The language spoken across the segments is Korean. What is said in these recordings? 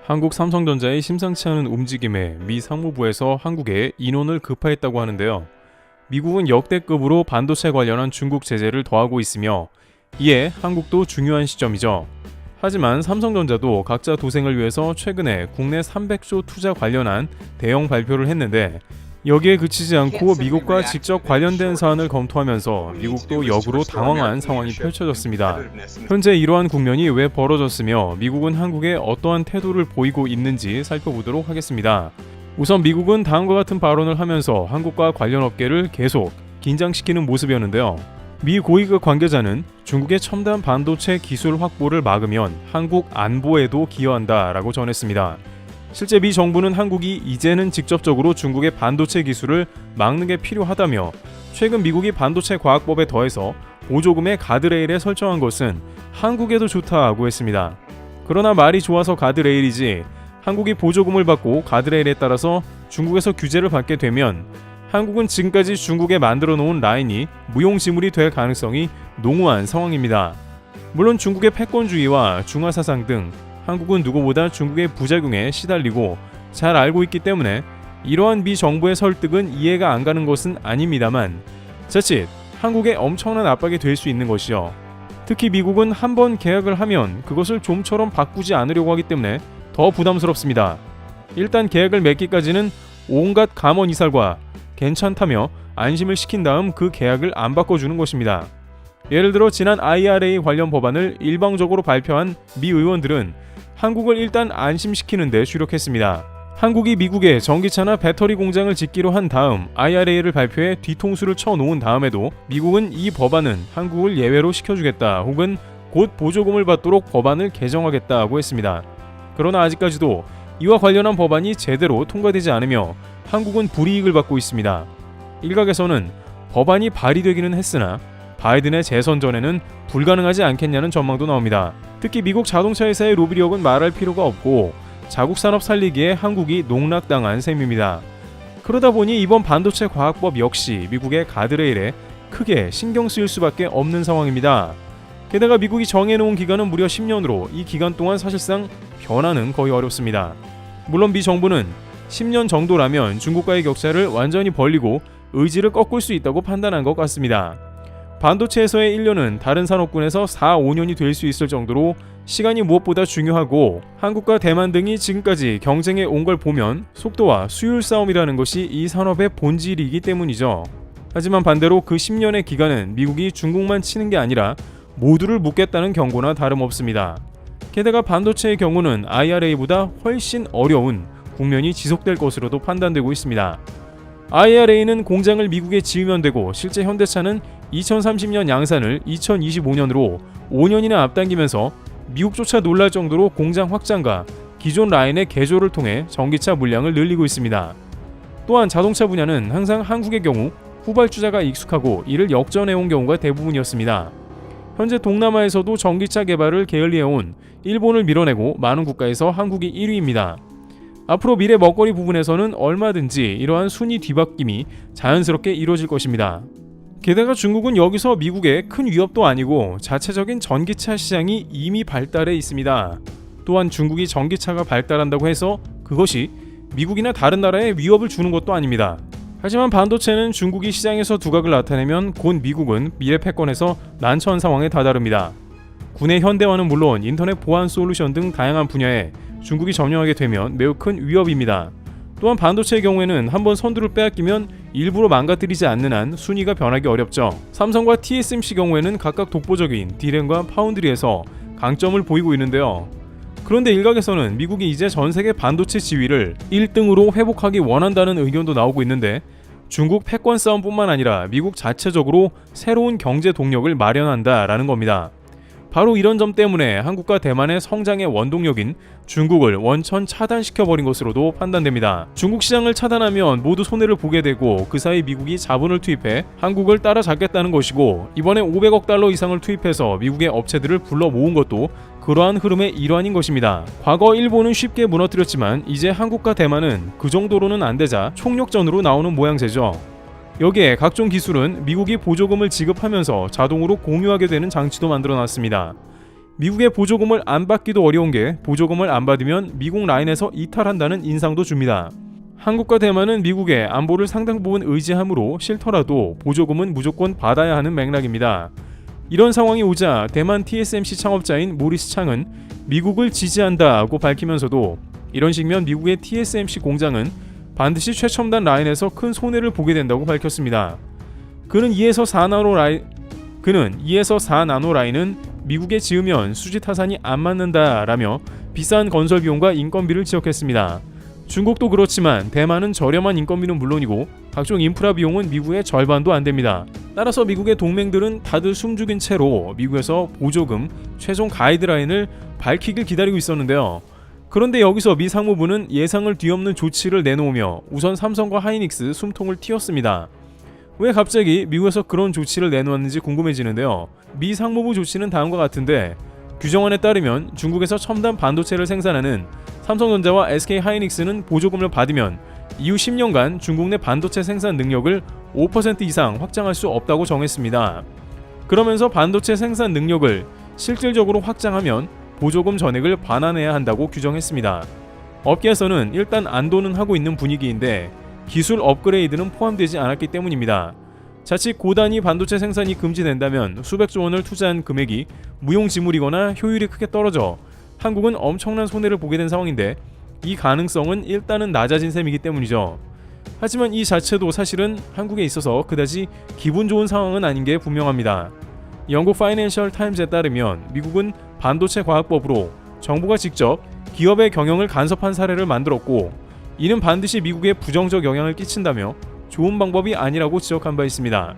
한국 삼성전자의 심상치 않은 움직임에 미 상무부에서 한국에 인원을 급파했다고 하는데요. 미국은 역대급으로 반도체 관련한 중국 제재를 더하고 있으며 이에 한국도 중요한 시점이죠. 하지만 삼성전자도 각자 도생을 위해서 최근에 국내 300조 투자 관련한 대형 발표를 했는데 여기에 그치지 않고 미국과 직접 관련된 사안을 검토하면서 미국도 역으로 당황한 상황이 펼쳐졌습니다. 현재 이러한 국면이 왜 벌어졌으며 미국은 한국에 어떠한 태도를 보이고 있는지 살펴보도록 하겠습니다. 우선 미국은 다음과 같은 발언을 하면서 한국과 관련 업계를 계속 긴장시키는 모습이었는데요. 미 고위급 관계자는 중국의 첨단 반도체 기술 확보를 막으면 한국 안보에도 기여한다라고 전했습니다. 실제 미 정부는 한국이 이제는 직접적으로 중국의 반도체 기술을 막는 게 필요하다며 최근 미국이 반도체 과학법에 더해서 보조금의 가드레일에 설정한 것은 한국에도 좋다고 했습니다. 그러나 말이 좋아서 가드레일이지 한국이 보조금을 받고 가드레일에 따라서 중국에서 규제를 받게 되면 한국은 지금까지 중국에 만들어 놓은 라인이 무용지물이 될 가능성이 농후한 상황입니다. 물론 중국의 패권주의와 중화사상 등 한국은 누구보다 중국의 부작용에 시달리고 잘 알고 있기 때문에 이러한 미 정부의 설득은 이해가 안 가는 것은 아닙니다만 자칫 한국에 엄청난 압박이 될 수 있는 것이요. 특히 미국은 한번 계약을 하면 그것을 좀처럼 바꾸지 않으려고 하기 때문에 더 부담스럽습니다. 일단 계약을 맺기까지는 온갖 감언 이설과 괜찮다며 안심을 시킨 다음 그 계약을 안 바꿔주는 것입니다. 예를 들어 지난 IRA 관련 법안을 일방적으로 발표한 미 의원들은 한국을 일단 안심시키는 데 주력했습니다. 한국이 미국에 전기차나 배터리 공장을 짓기로 한 다음 IRA를 발표해 뒤통수를 쳐놓은 다음에도 미국은 이 법안은 한국을 예외로 시켜주겠다 혹은 곧 보조금을 받도록 법안을 개정하겠다고 했습니다. 그러나 아직까지도 이와 관련한 법안이 제대로 통과되지 않으며 한국은 불이익을 받고 있습니다. 일각에서는 법안이 발의되기는 했으나 바이든의 재선 전에는 불가능하지 않겠냐는 전망도 나옵니다. 특히 미국 자동차 회사의 로비력은 말할 필요가 없고 자국 산업 살리기에 한국이 농락당한 셈입니다. 그러다 보니 이번 반도체 과학법 역시 미국의 가드레일에 크게 신경 쓰일 수밖에 없는 상황입니다. 게다가 미국이 정해놓은 기간은 무려 10년으로 이 기간 동안 사실상 변화는 거의 어렵습니다. 물론 미 정부는 10년 정도라면 중국과의 격차를 완전히 벌리고 의지를 꺾을 수 있다고 판단한 것 같습니다. 반도체에서의 1년은 다른 산업군에서 4, 5년이 될 수 있을 정도로 시간이 무엇보다 중요하고 한국과 대만 등이 지금까지 경쟁해 온 걸 보면 속도와 수율 싸움이라는 것이 이 산업의 본질이기 때문이죠. 하지만 반대로 그 10년의 기간은 미국이 중국만 치는 게 아니라 모두를 묶겠다는 경고나 다름없습니다. 게다가 반도체의 경우는 IRA보다 훨씬 어려운 국면이 지속될 것으로도 판단되고 있습니다. IRA는 공장을 미국에 지으면 되고 실제 현대차는 2030년 양산을 2025년으로 5년이나 앞당기면서 미국조차 놀랄 정도로 공장 확장과 기존 라인의 개조를 통해 전기차 물량을 늘리고 있습니다. 또한 자동차 분야는 항상 한국의 경우 후발주자가 익숙하고 이를 역전해온 경우가 대부분이었습니다. 현재 동남아에서도 전기차 개발을 게을리해온 일본을 밀어내고 많은 국가에서 한국이 1위입니다. 앞으로 미래 먹거리 부분에서는 얼마든지 이러한 순위 뒤바뀜이 자연스럽게 이루어질 것입니다. 게다가 중국은 여기서 미국의 큰 위협도 아니고 자체적인 전기차 시장이 이미 발달해 있습니다. 또한 중국이 전기차가 발달한다고 해서 그것이 미국이나 다른 나라에 위협을 주는 것도 아닙니다. 하지만 반도체는 중국이 시장에서 두각을 나타내면 곧 미국은 미래 패권에서 난처한 상황에 다다릅니다. 군의 현대화는 물론 인터넷 보안 솔루션 등 다양한 분야에 중국이 점령하게 되면 매우 큰 위협입니다. 또한 반도체의 경우에는 한번 선두를 빼앗기면 일부러 망가뜨리지 않는 한 순위가 변하기 어렵죠. 삼성과 TSMC 경우에는 각각 독보적인 D램과 파운드리에서 강점을 보이고 있는데요. 그런데 일각에서는 미국이 이제 전세계 반도체 지위를 1등으로 회복하기 원한다는 의견도 나오고 있는데 중국 패권 싸움뿐만 아니라 미국 자체적으로 새로운 경제 동력을 마련한다라는 겁니다. 바로 이런 점 때문에 한국과 대만의 성장의 원동력인 중국을 원천 차단시켜버린 것으로도 판단됩니다. 중국 시장을 차단하면 모두 손해를 보게 되고 그 사이 미국이 자본을 투입해 한국을 따라잡겠다는 것이고 이번에 500억 달러 이상을 투입해서 미국의 업체들을 불러 모은 것도 그러한 흐름의 일환인 것입니다. 과거 일본은 쉽게 무너뜨렸지만 이제 한국과 대만은 그 정도로는 안 되자 총력전으로 나오는 모양새죠. 여기에 각종 기술은 미국이 보조금을 지급하면서 자동으로 공유하게 되는 장치도 만들어놨습니다. 미국의 보조금을 안 받기도 어려운 게 보조금을 안 받으면 미국 라인에서 이탈한다는 인상도 줍니다. 한국과 대만은 미국의 안보를 상당 부분 의지하므로 싫더라도 보조금은 무조건 받아야 하는 맥락입니다. 이런 상황이 오자 대만 TSMC 창업자인 모리스 창은 미국을 지지한다고 밝히면서도 이런 식면 미국의 TSMC 공장은 반드시 최첨단 라인에서 큰 손해를 보게 된다고 밝혔습니다. 그는 2에서 4나노 라인은 미국에 지으면 수지 타산이 안 맞는다라며 비싼 건설 비용과 인건비를 지적했습니다. 중국도 그렇지만 대만은 저렴한 인건비는 물론이고 각종 인프라 비용은 미국의 절반도 안 됩니다. 따라서 미국의 동맹들은 다들 숨죽인 채로 미국에서 보조금, 최종 가이드라인을 밝히길 기다리고 있었는데요. 그런데 여기서 미 상무부는 예상을 뒤엎는 조치를 내놓으며 우선 삼성과 하이닉스 숨통을 틔웠습니다. 왜 갑자기 미국에서 그런 조치를 내놓았는지 궁금해지는데요. 미 상무부 조치는 다음과 같은데 규정안에 따르면 중국에서 첨단 반도체를 생산하는 삼성전자와 SK 하이닉스는 보조금을 받으면 이후 10년간 중국 내 반도체 생산 능력을 5% 이상 확장할 수 없다고 정했습니다. 그러면서 반도체 생산 능력을 실질적으로 확장하면 보조금 전액을 반환해야 한다고 규정했습니다. 업계에서는 일단 안도는 하고 있는 분위기인데 기술 업그레이드는 포함되지 않았기 때문입니다. 자칫 고단위 반도체 생산이 금지된다면 수백조 원을 투자한 금액이 무용지물이거나 효율이 크게 떨어져 한국은 엄청난 손해를 보게 된 상황인데 이 가능성은 일단은 낮아진 셈이기 때문이죠. 하지만 이 자체도 사실은 한국에 있어서 그다지 기분 좋은 상황은 아닌 게 분명합니다. 영국 파이낸셜 타임즈에 따르면 미국은 반도체 과학법으로 정부가 직접 기업의 경영을 간섭한 사례를 만들었고 이는 반드시 미국에 부정적 영향을 끼친다며 좋은 방법이 아니라고 지적한 바 있습니다.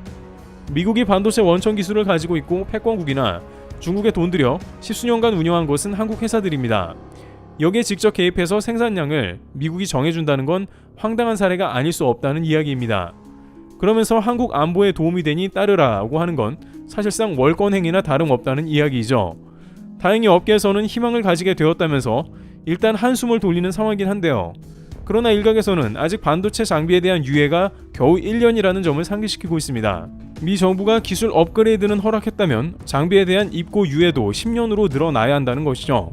미국이 반도체 원천 기술을 가지고 있고 패권국이나 중국에 돈 들여 십수년간 운영한 것은 한국 회사들입니다. 여기에 직접 개입해서 생산량을 미국이 정해준다는 건 황당한 사례가 아닐 수 없다는 이야기입니다. 그러면서 한국 안보에 도움이 되니 따르라고 하는 건 사실상 월권행위나 다름없다는 이야기이죠. 다행히 업계에서는 희망을 가지게 되었다면서 일단 한숨을 돌리는 상황이긴 한데요. 그러나 일각에서는 아직 반도체 장비에 대한 유예가 겨우 1년이라는 점을 상기시키고 있습니다. 미 정부가 기술 업그레이드는 허락했다면 장비에 대한 입고 유예도 10년으로 늘어나야 한다는 것이죠.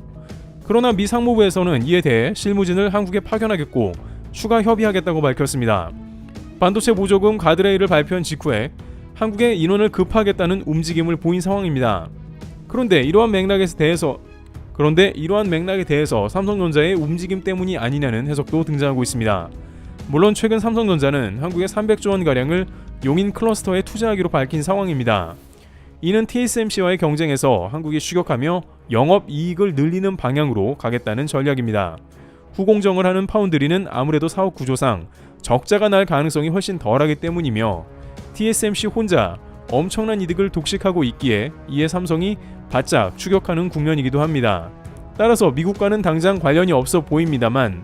그러나 미 상무부에서는 이에 대해 실무진을 한국에 파견하겠고 추가 협의하겠다고 밝혔습니다. 반도체 보조금 가드레일을 발표한 직후에 한국에 인원을 급하겠다는 움직임을 보인 상황입니다. 그런데 이러한 맥락에 대해서 삼성전자의 움직임 때문이 아니냐는 해석도 등장하고 있습니다. 물론 최근 삼성전자는 한국에 300조 원가량을 용인 클러스터에 투자하기로 밝힌 상황입니다. 이는 TSMC와의 경쟁에서 한국이 추격하며 영업이익을 늘리는 방향으로 가겠다는 전략입니다. 후공정을 하는 파운드리는 아무래도 사업 구조상 적자가 날 가능성이 훨씬 덜하기 때문이며 TSMC 혼자 엄청난 이득을 독식하고 있기에 이에 삼성이 바짝 추격하는 국면이기도 합니다. 따라서 미국과는 당장 관련이 없어 보입니다만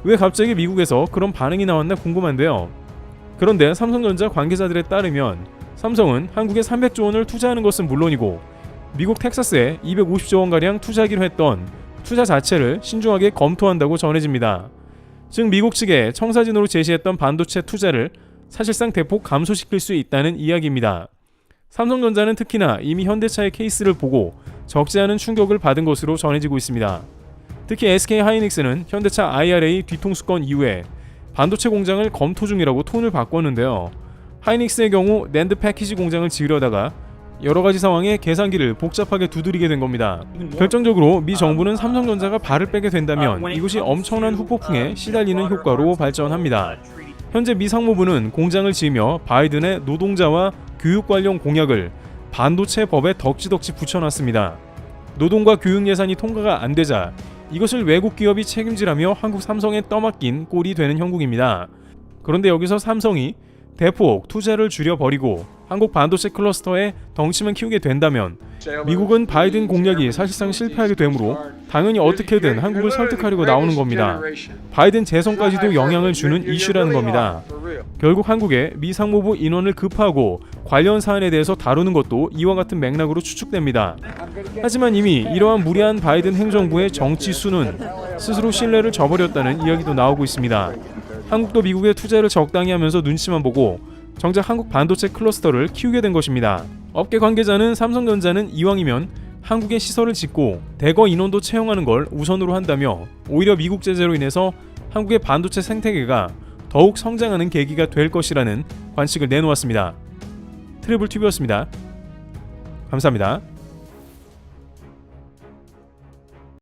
왜 갑자기 미국에서 그런 반응이 나왔나 궁금한데요. 그런데 삼성전자 관계자들에 따르면 삼성은 한국에 300조 원을 투자하는 것은 물론이고 미국 텍사스에 250조 원가량 투자하기로 했던 투자 자체를 신중하게 검토한다고 전해집니다. 즉 미국 측에 청사진으로 제시했던 반도체 투자를 사실상 대폭 감소시킬 수 있다는 이야기입니다. 삼성전자는 특히나 이미 현대차의 케이스를 보고 적지 않은 충격을 받은 것으로 전해지고 있습니다. 특히 SK 하이닉스는 현대차 IRA 뒤통수건 이후에 반도체 공장을 검토 중이라고 톤을 바꿨는데요. 하이닉스의 경우 낸드 패키지 공장을 지으려다가 여러가지 상황에 계산기를 복잡하게 두드리게 된 겁니다. 결정적으로 미 정부는 삼성전자가 발을 빼게 된다면 이것이 엄청난 후폭풍에 시달리는 효과로 발전합니다. 현재 미 상무부는 공장을 지으며 바이든의 노동자와 교육 관련 공약을 반도체 법에 덕지덕지 붙여놨습니다. 노동과 교육 예산이 통과가 안 되자 이것을 외국 기업이 책임지라며 한국 삼성에 떠맡긴 꼴이 되는 형국입니다. 그런데 여기서 삼성이 대폭 투자를 줄여버리고 한국 반도체 클러스터에 덩치만 키우게 된다면 미국은 바이든 공약이 사실상 실패하게 되므로 당연히 어떻게든 한국을 설득하려고 나오는 겁니다. 바이든 재선까지도 영향을 주는 이슈라는 겁니다. 결국 한국의 미 상무부 인원을 급하고 관련 사안에 대해서 다루는 것도 이와 같은 맥락으로 추측됩니다. 하지만 이미 이러한 무리한 바이든 행정부의 정치 수는 스스로 신뢰를 저버렸다는 이야기도 나오고 있습니다. 한국도 미국의 투자를 적당히 하면서 눈치만 보고 정작 한국 반도체 클러스터를 키우게 된 것입니다. 업계 관계자는 삼성전자는 이왕이면 한국에 시설을 짓고 대거 인원도 채용하는 걸 우선으로 한다며 오히려 미국 제재로 인해서 한국의 반도체 생태계가 더욱 성장하는 계기가 될 것이라는 관측을 내놓았습니다. 트래블 튜브였습니다. 감사합니다.